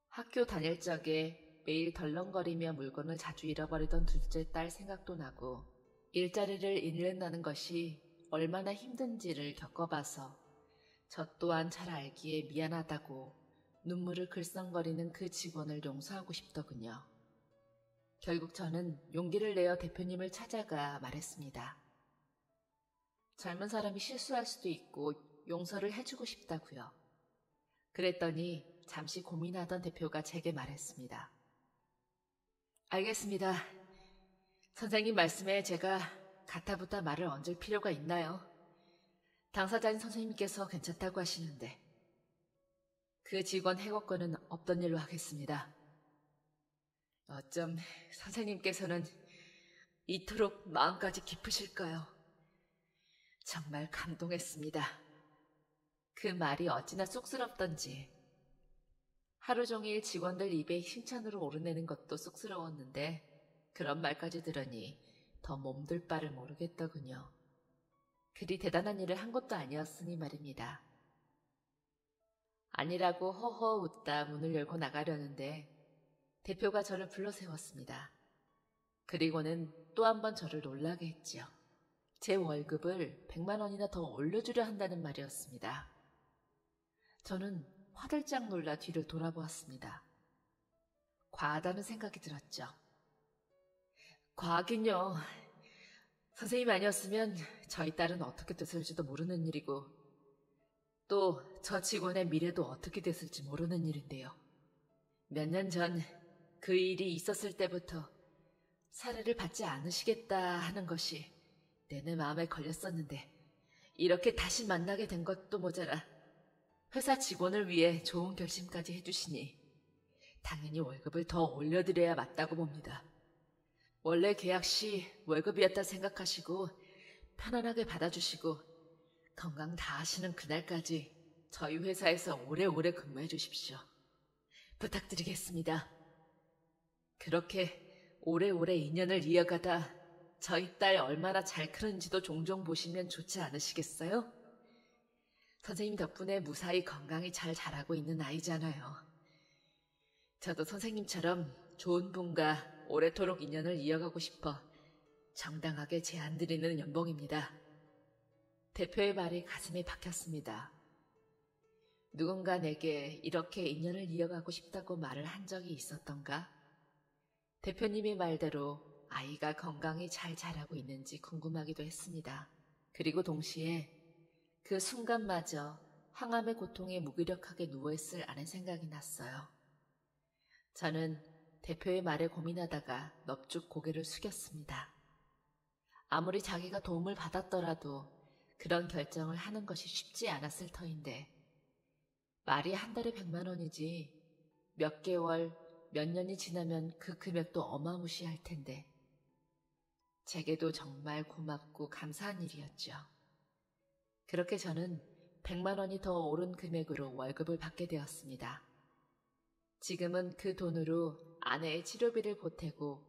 학교 다닐 적에 매일 덜렁거리며 물건을 자주 잃어버리던 둘째 딸 생각도 나고 일자리를 잃는다는 것이 얼마나 힘든지를 겪어봐서 저 또한 잘 알기에 미안하다고 눈물을 글썽거리는 그 직원을 용서하고 싶더군요. 결국 저는 용기를 내어 대표님을 찾아가 말했습니다. 젊은 사람이 실수할 수도 있고 용서를 해주고 싶다고요. 그랬더니 잠시 고민하던 대표가 제게 말했습니다. 알겠습니다. 선생님 말씀에 제가 가타부타 말을 얹을 필요가 있나요? 당사자인 선생님께서 괜찮다고 하시는데 그 직원 해고권은 없던 일로 하겠습니다. 어쩜 선생님께서는 이토록 마음까지 깊으실까요? 정말 감동했습니다. 그 말이 어찌나 쑥스럽던지 하루 종일 직원들 입에 칭찬으로 오르내는 것도 쑥스러웠는데 그런 말까지 들으니 더 몸둘 바를 모르겠더군요. 그리 대단한 일을 한 것도 아니었으니 말입니다. 아니라고 허허 웃다 문을 열고 나가려는데 대표가 저를 불러 세웠습니다. 그리고는 또 한 번 저를 놀라게 했지요. 제 월급을 100만 원이나 더 올려주려 한다는 말이었습니다. 저는 화들짝 놀라 뒤를 돌아보았습니다. 과하다는 생각이 들었죠. 과하긴요. 선생님 아니었으면 저희 딸은 어떻게 됐을지도 모르는 일이고 또 저 직원의 미래도 어떻게 됐을지 모르는 일인데요. 몇 년 전 그 일이 있었을 때부터 사례를 받지 않으시겠다 하는 것이 내내 마음에 걸렸었는데 이렇게 다시 만나게 된 것도 모자라 회사 직원을 위해 좋은 결심까지 해주시니 당연히 월급을 더 올려드려야 맞다고 봅니다. 원래 계약 시 월급이었다 생각하시고 편안하게 받아주시고 건강 다 하시는 그날까지 저희 회사에서 오래오래 근무해 주십시오. 부탁드리겠습니다. 그렇게 오래오래 인연을 이어가다 저희 딸 얼마나 잘 크는지도 종종 보시면 좋지 않으시겠어요? 선생님 덕분에 무사히 건강히 잘 자라고 있는 아이잖아요. 저도 선생님처럼 좋은 분과 오래도록 인연을 이어가고 싶어 정당하게 제안드리는 연봉입니다. 대표의 말이 가슴에 박혔습니다. 누군가 내게 이렇게 인연을 이어가고 싶다고 말을 한 적이 있었던가? 대표님의 말대로 아이가 건강히 잘 자라고 있는지 궁금하기도 했습니다. 그리고 동시에 그 순간마저 항암의 고통에 무기력하게 누워있을 아는 생각이 났어요. 저는 대표의 말에 고민하다가 넙죽 고개를 숙였습니다. 아무리 자기가 도움을 받았더라도 그런 결정을 하는 것이 쉽지 않았을 터인데 말이 한 달에 100만 원이지 몇 개월, 몇 년이 지나면 그 금액도 어마무시할 텐데 제게도 정말 고맙고 감사한 일이었죠. 그렇게 저는 100만 원이 더 오른 금액으로 월급을 받게 되었습니다. 지금은 그 돈으로 아내의 치료비를 보태고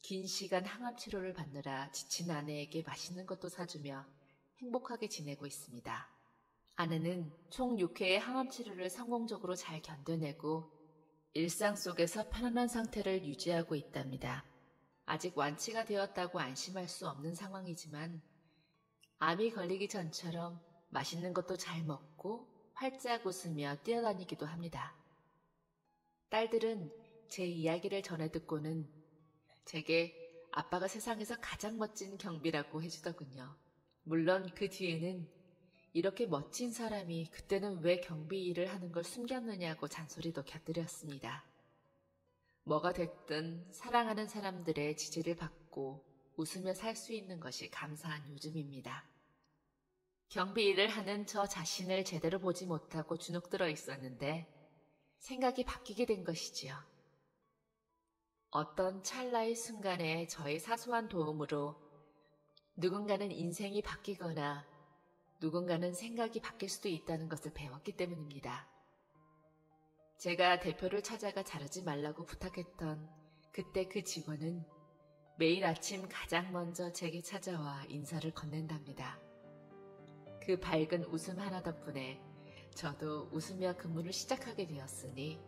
긴 시간 항암 치료를 받느라 지친 아내에게 맛있는 것도 사주며 행복하게 지내고 있습니다. 아내는 총 6회의 항암 치료를 성공적으로 잘 견뎌내고 일상 속에서 편안한 상태를 유지하고 있답니다. 아직 완치가 되었다고 안심할 수 없는 상황이지만 암이 걸리기 전처럼 맛있는 것도 잘 먹고 활짝 웃으며 뛰어다니기도 합니다. 딸들은 제 이야기를 전해 듣고는 제게 아빠가 세상에서 가장 멋진 경비라고 해주더군요. 물론 그 뒤에는 이렇게 멋진 사람이 그때는 왜 경비 일을 하는 걸 숨겼느냐고 잔소리도 곁들였습니다. 뭐가 됐든 사랑하는 사람들의 지지를 받고 웃으며 살 수 있는 것이 감사한 요즘입니다. 경비 일을 하는 저 자신을 제대로 보지 못하고 주눅들어 있었는데 생각이 바뀌게 된 것이지요. 어떤 찰나의 순간에 저의 사소한 도움으로 누군가는 인생이 바뀌거나 누군가는 생각이 바뀔 수도 있다는 것을 배웠기 때문입니다. 제가 대표를 찾아가 자르지 말라고 부탁했던 그때 그 직원은 매일 아침 가장 먼저 제게 찾아와 인사를 건넨답니다. 그 밝은 웃음 하나 덕분에 저도 웃으며 근무를 시작하게 되었으니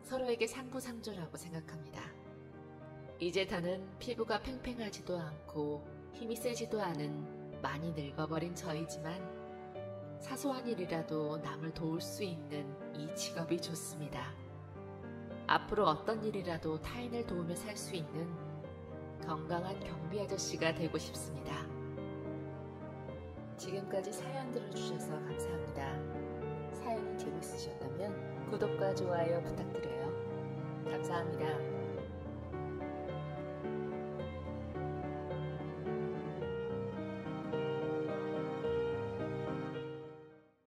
서로에게 상부상조라고 생각합니다. 이제 더는 피부가 팽팽하지도 않고 힘이 세지도 않은 많이 늙어버린 저이지만 사소한 일이라도 남을 도울 수 있는 이 직업이 좋습니다. 앞으로 어떤 일이라도 타인을 도우며 살 수 있는 건강한 경비 아저씨가 되고 싶습니다. 지금까지 사연 들어주셔서 감사합니다. 사연이 재밌으셨다면 구독과 좋아요 부탁드려요. 감사합니다.